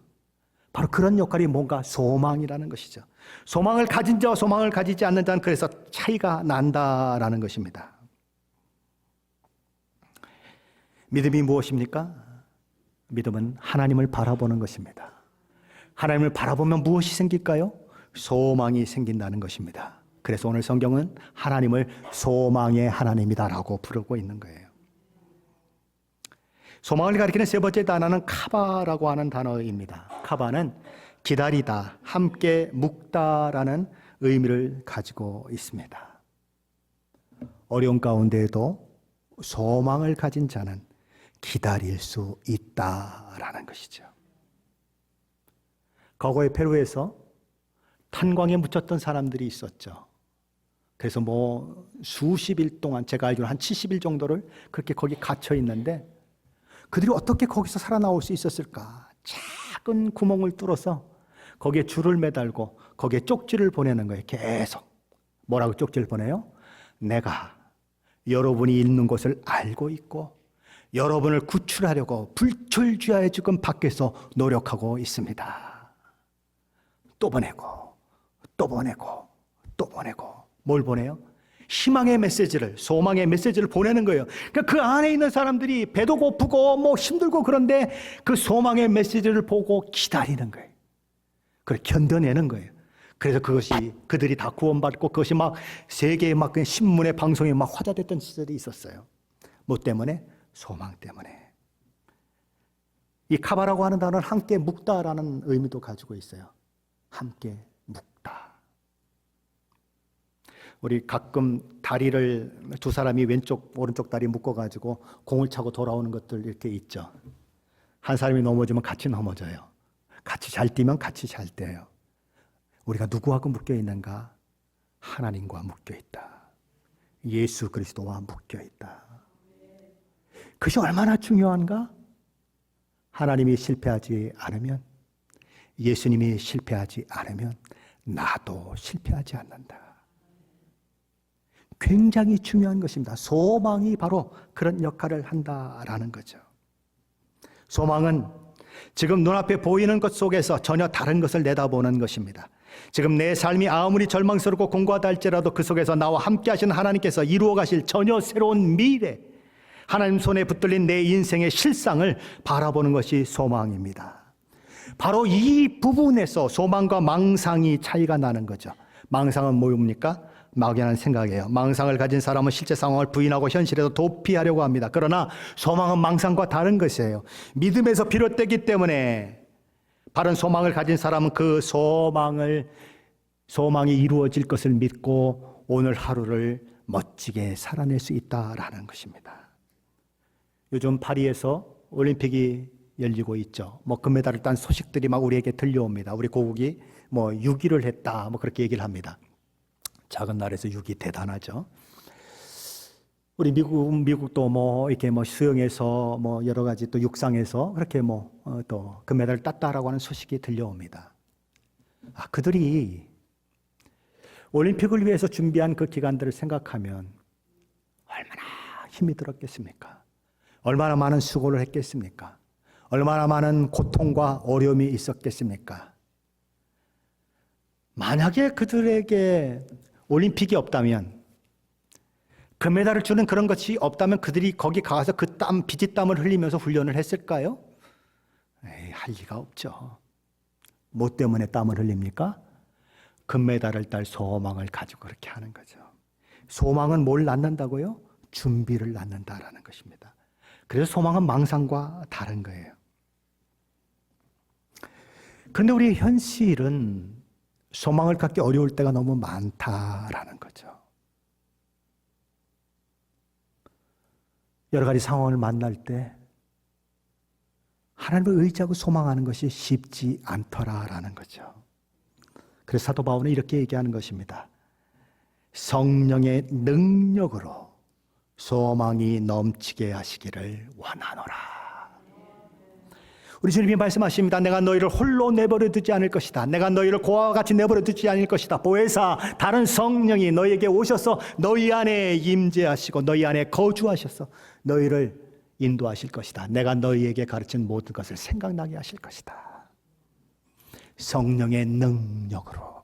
바로 그런 역할이 뭔가 소망이라는 것이죠. 소망을 가진 자와 소망을 가지지 않는 자는 그래서 차이가 난다라는 것입니다. 믿음이 무엇입니까? 믿음은 하나님을 바라보는 것입니다. 하나님을 바라보면 무엇이 생길까요? 소망이 생긴다는 것입니다. 그래서 오늘 성경은 하나님을 소망의 하나님이다라고 부르고 있는 거예요. 소망을 가리키는 세 번째 단어는 카바라고 하는 단어입니다. 카바는 기다리다, 함께 묵다라는 의미를 가지고 있습니다. 어려운 가운데에도 소망을 가진 자는 기다릴 수 있다라는 것이죠. 과거에 페루에서 탄광에 묻혔던 사람들이 있었죠. 그래서 뭐 수십일 동안, 제가 알기로 한 70일 정도를 그렇게 거기 갇혀 있는데 그들이 어떻게 거기서 살아나올 수 있었을까? 작은 구멍을 뚫어서 거기에 줄을 매달고 거기에 쪽지를 보내는 거예요. 계속. 뭐라고 쪽지를 보내요? 내가 여러분이 있는 곳을 알고 있고 여러분을 구출하려고 불철주야에 지금 밖에서 노력하고 있습니다. 또 보내고 또 보내고 또 보내고. 뭘 보내요? 희망의 메시지를, 소망의 메시지를 보내는 거예요. 그러니까 그 안에 있는 사람들이 배도 고프고 뭐 힘들고 그런데 그 소망의 메시지를 보고 기다리는 거예요. 그걸 견뎌내는 거예요. 그래서 그것이 그들이 다 구원받고 그것이 막 세계에 막 신문에 방송에 막 화제됐던 시절이 있었어요. 뭐 때문에? 소망 때문에. 이 카바라고 하는 단어는 함께 묵다라는 의미도 가지고 있어요. 함께 묵다. 우리 가끔 다리를 두 사람이 왼쪽 오른쪽 다리 묶어가지고 공을 차고 돌아오는 것들 이렇게 있죠. 한 사람이 넘어지면 같이 넘어져요. 같이 잘 뛰면 같이 잘 뛰어요. 우리가 누구하고 묶여 있는가? 하나님과 묶여 있다. 예수 그리스도와 묶여 있다. 그것이 얼마나 중요한가? 하나님이 실패하지 않으면, 예수님이 실패하지 않으면 나도 실패하지 않는다. 굉장히 중요한 것입니다. 소망이 바로 그런 역할을 한다라는 거죠. 소망은 지금 눈앞에 보이는 것 속에서 전혀 다른 것을 내다보는 것입니다. 지금 내 삶이 아무리 절망스럽고 공고하다 할지라도 그 속에서 나와 함께 하시는 하나님께서 이루어 가실 전혀 새로운 미래, 하나님 손에 붙들린 내 인생의 실상을 바라보는 것이 소망입니다. 바로 이 부분에서 소망과 망상이 차이가 나는 거죠. 망상은 뭡니까? 막연한 생각이에요. 망상을 가진 사람은 실제 상황을 부인하고 현실에서 도피하려고 합니다. 그러나 소망은 망상과 다른 것이에요. 믿음에서 비롯되기 때문에 바른 소망을 가진 사람은 그 소망이 이루어질 것을 믿고 오늘 하루를 멋지게 살아낼 수 있다라는 것입니다. 요즘 파리에서 올림픽이 열리고 있죠. 뭐 금메달을 딴 소식들이 막 우리에게 들려옵니다. 우리 고국이 뭐 6위를 했다, 뭐 그렇게 얘기를 합니다. 작은 나라에서 6위 대단하죠. 우리 미국도 뭐 이렇게 뭐 수영에서 뭐 여러 가지 또 육상에서 그렇게 뭐 또 금메달을 땄다라고 하는 소식이 들려옵니다. 그들이 올림픽을 위해서 준비한 그 기간들을 생각하면 얼마나 힘이 들었겠습니까? 얼마나 많은 수고를 했겠습니까? 얼마나 많은 고통과 어려움이 있었겠습니까? 만약에 그들에게 올림픽이 없다면, 금메달을 주는 그런 것이 없다면 그들이 거기 가서 그 땀, 비지땀을 흘리면서 훈련을 했을까요? 할 리가 없죠. 뭐 때문에 땀을 흘립니까? 금메달을 딸 소망을 가지고 그렇게 하는 거죠. 소망은 뭘 낳는다고요? 준비를 낳는다라는 것입니다. 그래서 소망은 망상과 다른 거예요. 그런데 우리 현실은 소망을 갖기 어려울 때가 너무 많다라는 거죠. 여러 가지 상황을 만날 때 하나님을 의지하고 소망하는 것이 쉽지 않더라라는 거죠. 그래서 사도 바울은 이렇게 얘기하는 것입니다. 성령의 능력으로 소망이 넘치게 하시기를 원하노라. 우리 주님이 말씀하십니다. 내가 너희를 홀로 내버려 두지 않을 것이다. 내가 너희를 고아와 같이 내버려 두지 않을 것이다. 보혜사 다른 성령이 너희에게 오셔서 너희 안에 임재하시고 너희 안에 거주하셔서 너희를 인도하실 것이다. 내가 너희에게 가르친 모든 것을 생각나게 하실 것이다. 성령의 능력으로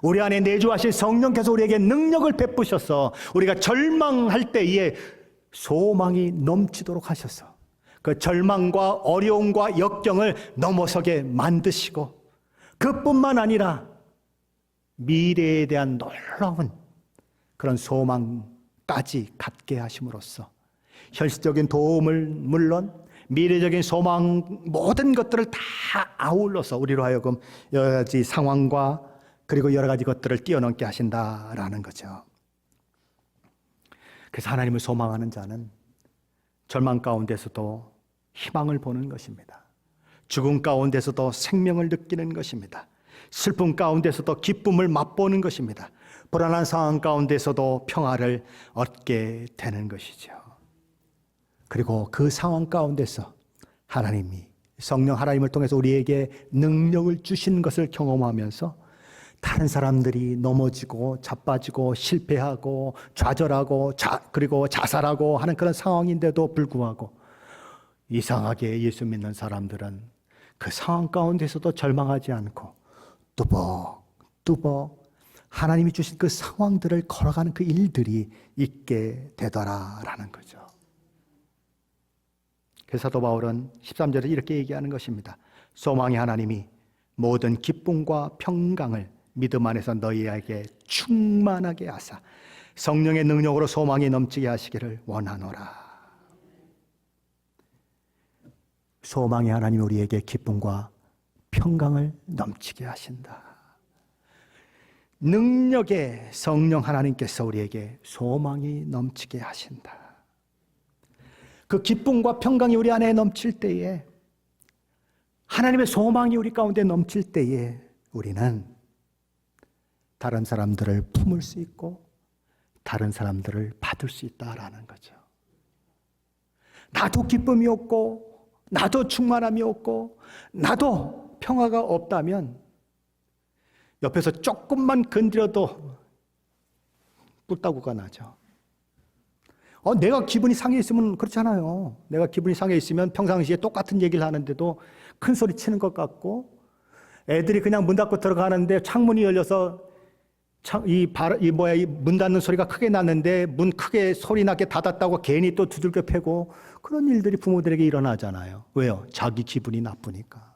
우리 안에 내주하신 성령께서 우리에게 능력을 베푸셔서 우리가 절망할 때에 소망이 넘치도록 하셔서 그 절망과 어려움과 역경을 넘어서게 만드시고, 그뿐만 아니라 미래에 대한 놀라운 그런 소망까지 갖게 하심으로써 현실적인 도움을 물론 미래적인 소망 모든 것들을 다 아울러서 우리로 하여금 여러 가지 상황과 그리고 여러 가지 것들을 뛰어넘게 하신다라는 거죠. 그래서 하나님을 소망하는 자는 절망 가운데서도 희망을 보는 것입니다. 죽음 가운데서도 생명을 느끼는 것입니다. 슬픔 가운데서도 기쁨을 맛보는 것입니다. 불안한 상황 가운데서도 평화를 얻게 되는 것이죠. 그리고 그 상황 가운데서 하나님이 성령 하나님을 통해서 우리에게 능력을 주신 것을 경험하면서 다른 사람들이 넘어지고 자빠지고 실패하고 좌절하고 그리고 자살하고 하는 그런 상황인데도 불구하고 이상하게 예수 믿는 사람들은 그 상황 가운데서도 절망하지 않고 뚜벅뚜벅 하나님이 주신 그 상황들을 걸어가는 그 일들이 있게 되더라라는 거죠. 그래서 사도 바울은 13절에 이렇게 얘기하는 것입니다. 소망의 하나님이 모든 기쁨과 평강을 믿음 안에서 너희에게 충만하게 하사 성령의 능력으로 소망이 넘치게 하시기를 원하노라. 소망의 하나님이 우리에게 기쁨과 평강을 넘치게 하신다. 능력의 성령 하나님께서 우리에게 소망이 넘치게 하신다. 그 기쁨과 평강이 우리 안에 넘칠 때에, 하나님의 소망이 우리 가운데 넘칠 때에 우리는 다른 사람들을 품을 수 있고 다른 사람들을 받을 수 있다라는 거죠. 나도 기쁨이 없고 나도 충만함이 없고 나도 평화가 없다면 옆에서 조금만 건드려도 뿔따구가 나죠. 내가 기분이 상해 있으면 그렇잖아요. 내가 기분이 상해 있으면 평상시에 똑같은 얘기를 하는데도 큰 소리 치는 것 같고, 애들이 그냥 문 닫고 들어가는데 창문이 열려서 문 닫는 소리가 크게 났는데 문 크게 소리 나게 닫았다고 괜히 또 두들겨 패고, 그런 일들이 부모들에게 일어나잖아요. 왜요? 자기 기분이 나쁘니까.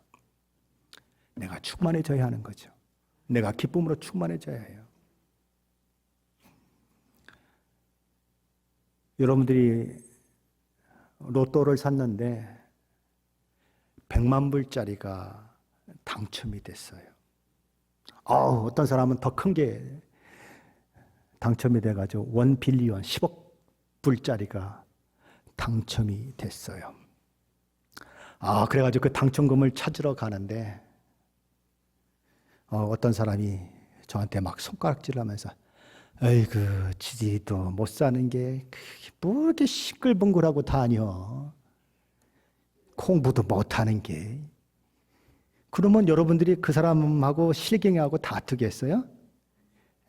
내가 충만해져야 하는 거죠. 내가 기쁨으로 충만해져야 해요. 여러분들이 로또를 샀는데 100만 불짜리가 당첨이 됐어요. 어떤 사람은 더 큰 게 당첨이 돼가지고 1빌리언 10억 불짜리가 당첨이 됐어요. 그래가지고 그 당첨금을 찾으러 가는데 어떤 사람이 저한테 막 손가락질을 하면서 아이고 지지도 못 사는 게 뭐 이렇게 시끌벙글하고 다녀. 공부도 못하는 게. 그러면 여러분들이 그 사람하고 실갱이하고 다투겠어요?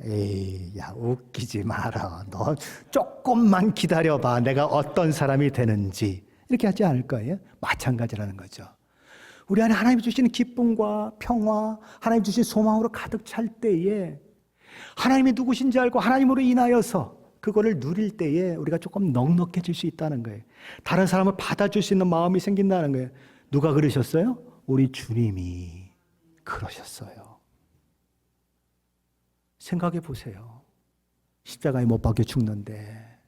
에이, 야, 웃기지 마라. 너 조금만 기다려봐. 내가 어떤 사람이 되는지. 이렇게 하지 않을 거예요? 마찬가지라는 거죠. 우리 안에 하나님이 주시는 기쁨과 평화, 하나님이 주신 소망으로 가득 찰 때에 하나님이 누구신지 알고 하나님으로 인하여서 그거를 누릴 때에 우리가 조금 넉넉해질 수 있다는 거예요. 다른 사람을 받아줄 수 있는 마음이 생긴다는 거예요. 누가 그러셨어요? 우리 주님이 그러셨어요. 생각해 보세요. 십자가에 못 박혀 죽는데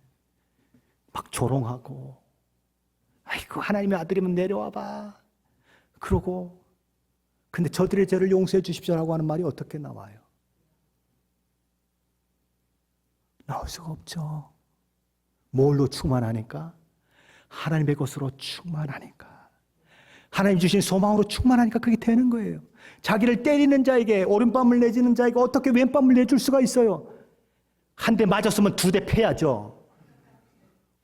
막 조롱하고 아이고 하나님의 아들이면 내려와 봐. 그러고 근데 저들의 죄를 용서해 주십시오라고 하는 말이 어떻게 나와요? 나올 수가 없죠. 뭘로 충만하니까? 하나님의 것으로 충만하니까. 하나님 주신 소망으로 충만하니까 그게 되는 거예요. 자기를 때리는 자에게 오른밤을 내지는 자에게 어떻게 왼밤을 내줄 수가 있어요? 한 대 맞았으면 두 대 패야죠.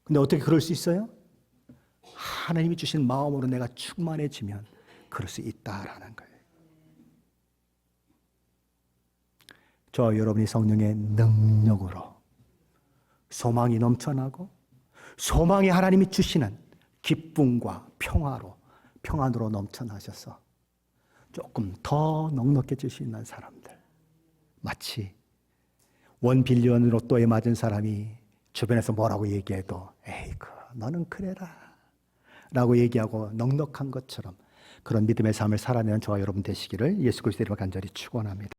근데 어떻게 그럴 수 있어요? 하나님이 주신 마음으로 내가 충만해지면 그럴 수 있다라는 거예요. 저 여러분이 성령의 능력으로 소망이 넘쳐나고 소망이 하나님이 주시는 기쁨과 평안으로 넘쳐나셔서 조금 더 넉넉해질 수 있는 사람들. 마치 1빌리언 로또에 맞은 사람이 주변에서 뭐라고 얘기해도 에이그 너는 그래라 라고 얘기하고 넉넉한 것처럼 그런 믿음의 삶을 살아내는 저와 여러분 되시기를 예수 그리스도의 이름으로 간절히 축원합니다.